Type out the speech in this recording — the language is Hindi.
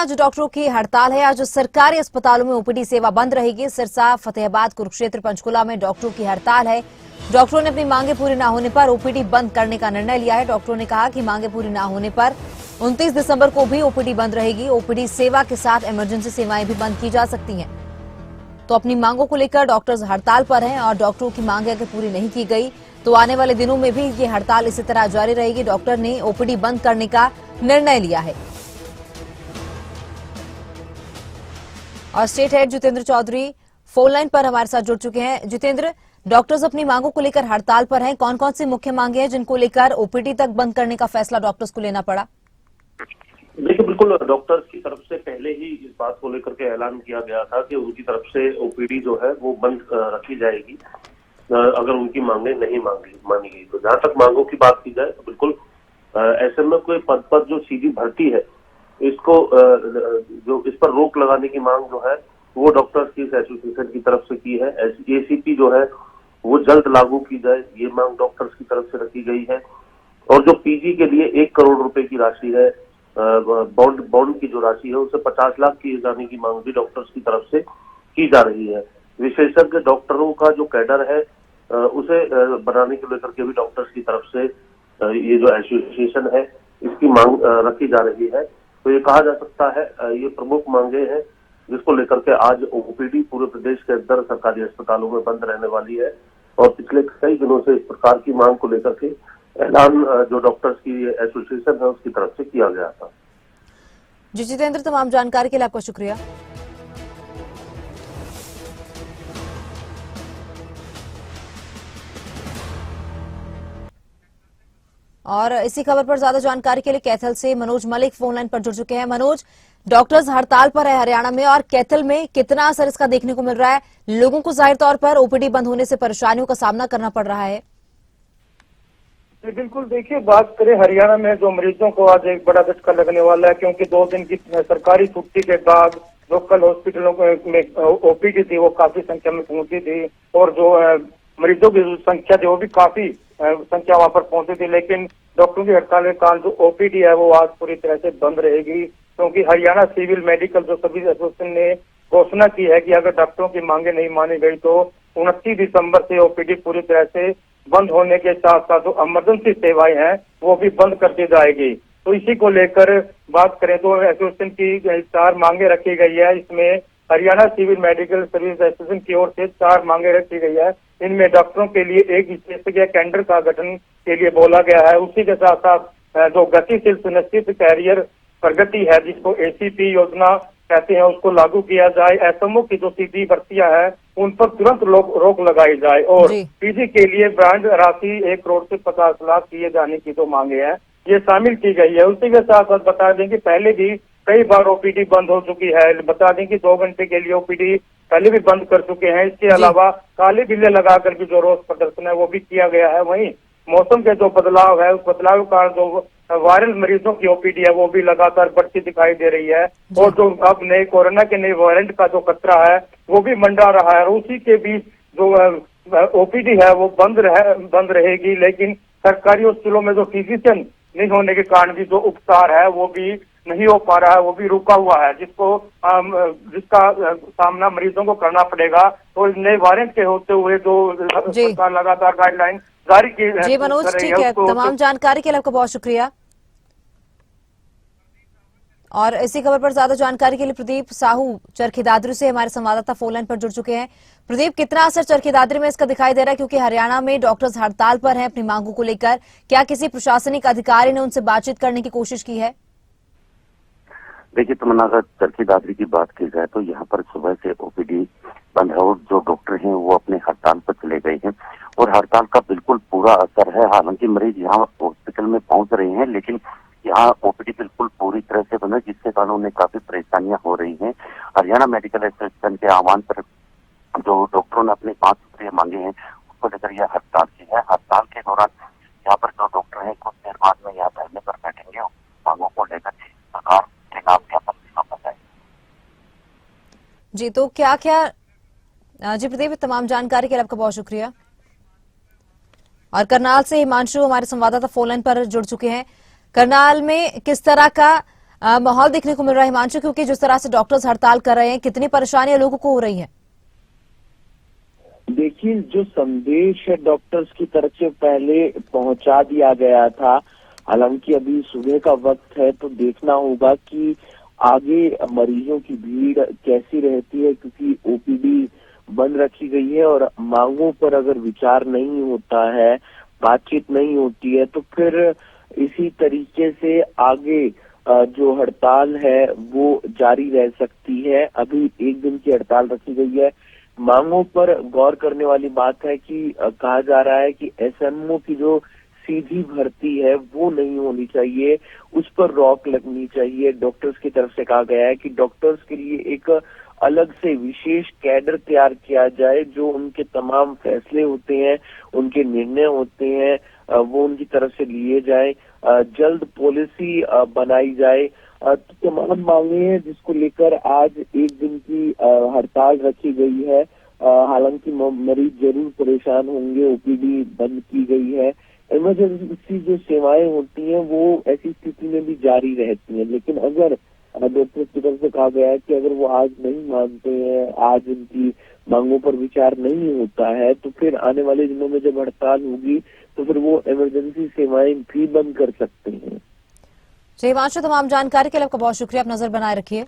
आज डॉक्टरों की हड़ताल है। आज सरकारी अस्पतालों में ओपीडी सेवा बंद रहेगी। सिरसा, फतेहाबाद, कुरुक्षेत्र, पंचकुला में डॉक्टरों की हड़ताल है। डॉक्टरों ने अपनी मांगे पूरी न होने पर ओपीडी बंद करने का निर्णय लिया है। डॉक्टरों ने कहा कि मांगे पूरी न होने पर 29 दिसंबर को भी ओपीडी बंद रहेगी। ओपीडी सेवा के साथ इमरजेंसी सेवाएं भी बंद की जा सकती हैं। तो अपनी मांगों को लेकर डॉक्टर्स हड़ताल पर हैं और डॉक्टरों की मांगे अगर पूरी नहीं की गई तो आने वाले दिनों में भी ये हड़ताल इसी तरह जारी रहेगी। डॉक्टर ने ओपीडी बंद करने का निर्णय लिया है। और state head Jitendra Chaudhary phone line पर हमारे साथ जुड़ चुके हैं। जितेंद्र, डॉक्टर्स अपनी मांगों को लेकर हड़ताल पर हैं। कौन कौन सी मुख्य मांगे हैं जिनको लेकर ओपीडी तक बंद करने का फैसला डॉक्टर्स को लेना पड़ा? देखिए, बिल्कुल डॉक्टर्स की तरफ से पहले ही इस बात को लेकर के ऐलान किया गया था कि उनकी तरफ से ओपीडी जो है वो बंद रखी जाएगी अगर उनकी मांगे नहीं मानी गई। तो जहां तक मांगों की बात की जाए तो बिल्कुल ऐसे में कोई पद पर जो सीधी भर्ती है इसको जो इस पर रोक लगाने की मांग जो है वो डॉक्टर्स की एसोसिएशन की तरफ से की है। एसीपी जो है वो जल्द लागू की जाए, ये मांग डॉक्टर्स की तरफ से रखी गई है। और जो पीजी के लिए 1 करोड़ रुपए की राशि है, बॉन्ड की जो राशि है उसे 50 लाख किए जाने की मांग भी डॉक्टर्स की तरफ से की जा रही है। विशेषज्ञ डॉक्टरों का जो कैडर है उसे बनाने को लेकर के भी डॉक्टर्स की तरफ से ये जो एसोसिएशन है इसकी मांग रखी जा रही है। तो ये कहा जा सकता है ये प्रमुख मांगे हैं जिसको लेकर के आज ओपीडी पूरे प्रदेश के अंदर सरकारी अस्पतालों में बंद रहने वाली है। और पिछले कई दिनों से इस प्रकार की मांग को लेकर के ऐलान जो डॉक्टर्स की एसोसिएशन है उसकी तरफ से किया गया था। जी जितेंद्र, तमाम जानकारी के लिए आपका शुक्रिया। और इसी खबर पर ज्यादा जानकारी के लिए कैथल से मनोज मलिक फोन लाइन पर जुड़ चुके हैं। मनोज, डॉक्टर्स हड़ताल पर है हरियाणा में और कैथल में कितना असर इसका देखने को मिल रहा है? लोगों को जाहिर तौर पर ओपीडी बंद होने से परेशानियों का सामना करना पड़ रहा है। बिल्कुल, देखिए, बात करें हरियाणा में जो मरीजों को आज एक बड़ा झटका लगने वाला है, क्योंकि 2 दिन की सरकारी छुट्टी के बाद लोकल हॉस्पिटलों में ओपीडी थी वो काफी संख्या में पहुंची थी और जो मरीजों की जो संख्या थी वो भी काफी संख्या वहां पर पहुंची थी। लेकिन डॉक्टरों की हड़ताल के कारण जो ओपीडी है वो आज पूरी तरह से बंद रहेगी, क्योंकि हरियाणा सिविल मेडिकल जो सभी एसोसिएशन ने घोषणा की है कि अगर डॉक्टरों की मांगे नहीं मानी गई तो 29 दिसंबर से ओपीडी पूरी तरह से बंद होने के साथ साथ जो इमरजेंसी सेवाएं हैं वो भी बंद कर दी जाएगी। तो इसी को लेकर बात करें तो एसोसिएशन की 4 मांगे रखी गई है। इसमें Haryana civil medical service association की ओर से 4 मांगे रखी गई है। इनमें डॉक्टरों के लिए एक विशेषज्ञ केंद्र का गठन के लिए बोला गया है। उसी के साथ साथ जो गतिशील सुनिश्चित कैरियर प्रगति है जिसको एसीपी योजना कहते हैं उसको लागू किया जाए। एसएमओ की जो सीधी भर्तियां हैं उन पर तुरंत रोक लगाई जाए और पीजी के लिए ब्रांड राशि 1 करोड़ से 50 लाख किए जाने की जो मांगे हैं ये शामिल की गई है। उसी के साथ साथ बता दें कि पहले भी कई बार ओपीडी बंद हो चुकी है। बता दें कि 2 घंटे के लिए ओपीडी पहले भी बंद कर चुके हैं। इसके अलावा काले बिल्ले लगाकर भी जो रोष प्रदर्शन है वो भी किया गया है। वहीं मौसम के जो बदलाव है उस बदलाव के कारण जो वायरल मरीजों की ओपीडी है वो भी लगातार बढ़ती दिखाई दे रही है और जो अब नए कोरोना के नए वेरिएंट का जो खतरा है वो भी मंडरा रहा है। और उसी के बीच जो ओपीडी है वो बंद रहेगी, लेकिन सरकारी हॉस्पिटलों में जो फिजिशियन नहीं होने के कारण भी जो उपचार है वो भी नहीं हो पा रहा है, वो भी रुका हुआ है, जिसका सामना मरीजों को करना पड़ेगा। तो नए वायरस के होते हुए जो सरकार लगातार गाइडलाइन जारी की है। जी मनोज, ठीक है, तमाम जानकारी के लिए आपका बहुत शुक्रिया। और इसी खबर पर ज्यादा जानकारी के लिए प्रदीप साहू चरखी दादरी से हमारे संवाददाता फोन लाइन पर जुड़ चुके हैं। प्रदीप, कितना असर चरखी दादरी में इसका दिखाई दे रहा है, क्योंकि हरियाणा में डॉक्टर्स हड़ताल पर हैं अपनी मांगों को लेकर? क्या किसी प्रशासनिक अधिकारी ने उनसे बातचीत करने की कोशिश की है? देखिए तमन्ना, अगर चरखी दादरी की बात की जाए तो यहाँ पर सुबह से ओपीडी बंद है और जो डॉक्टर हैं वो अपने हड़ताल पर चले गए हैं और हड़ताल का बिल्कुल पूरा असर है। हालांकि मरीज यहाँ हॉस्पिटल में पहुंच रहे हैं लेकिन यहाँ ओपीडी बिल्कुल पूरी तरह से बंद है, जिसके कारण उन्हें काफी परेशानियां हो रही हैं। हरियाणा मेडिकल एसोसिएशन के आह्वान पर जो डॉक्टरों ने अपनी 5 सूत्रीय मांगे हैं उसको लेकर यह हड़ताल की है। हड़ताल के दौरान यहाँ पर जो डॉक्टर हैं कुछ देर बाद में यहाँ धरने पर बैठेंगे और मांगों को लेकर सरकार के नाम ज्ञापन बताएंगे। जी, तो क्या क्या जी प्रदीप, तमाम जानकारी के लिए आपका बहुत शुक्रिया। और करनाल से हिमांशु हमारे संवाददाता फोन लाइन पर जुड़ चुके हैं। करनाल में किस तरह का माहौल देखने को मिल रहा है हिमांशु, क्योंकि जिस तरह से डॉक्टर्स हड़ताल कर रहे हैं, कितनी परेशानियां लोगों को हो रही हैं? देखिए, जो संदेश है डॉक्टर्स की तरफ से पहले पहुंचा दिया गया था। हालांकि अभी सुबह का वक्त है तो देखना होगा कि आगे मरीजों की भीड़ कैसी रहती है, क्योंकि ओपीडी बंद रखी गई है और मांगों पर अगर विचार नहीं होता है, बातचीत नहीं होती है, तो फिर इसी तरीके से आगे जो हड़ताल है वो जारी रह सकती है। अभी एक दिन की हड़ताल रखी गई है। मांगों पर गौर करने वाली बात है कि कहा जा रहा है कि एसएमओ की जो सीधी भर्ती है वो नहीं होनी चाहिए, उस पर रोक लगनी चाहिए। डॉक्टर्स की तरफ से कहा गया है कि डॉक्टर्स के लिए एक अलग से विशेष कैडर तैयार किया जाए, जो उनके तमाम फैसले होते हैं, उनके निर्णय होते हैं, वो उनकी तरफ से लिए जाए। जल्द पॉलिसी बनाई जाए। तमाम मांगे हैं जिसको लेकर आज एक दिन की हड़ताल रखी गई है। हालांकि मरीज जरूर परेशान होंगे, ओपीडी बंद की गई है। इमरजेंसी जो सेवाएं होती हैं वो ऐसी स्थिति में भी जारी रहती हैं, लेकिन अगर डॉक्टर्स की तरफ से कहा गया है कि अगर वो आज नहीं मानते हैं, आज उनकी मांगों पर विचार नहीं होता है, तो फिर आने वाले दिनों में जब हड़ताल होगी तो फिर वो इमरजेंसी सेवाएं भी बंद कर सकते हैं। हिमांशु, तमाम जानकारी के लिए आपका बहुत शुक्रिया। आप नजर बनाए रखिए।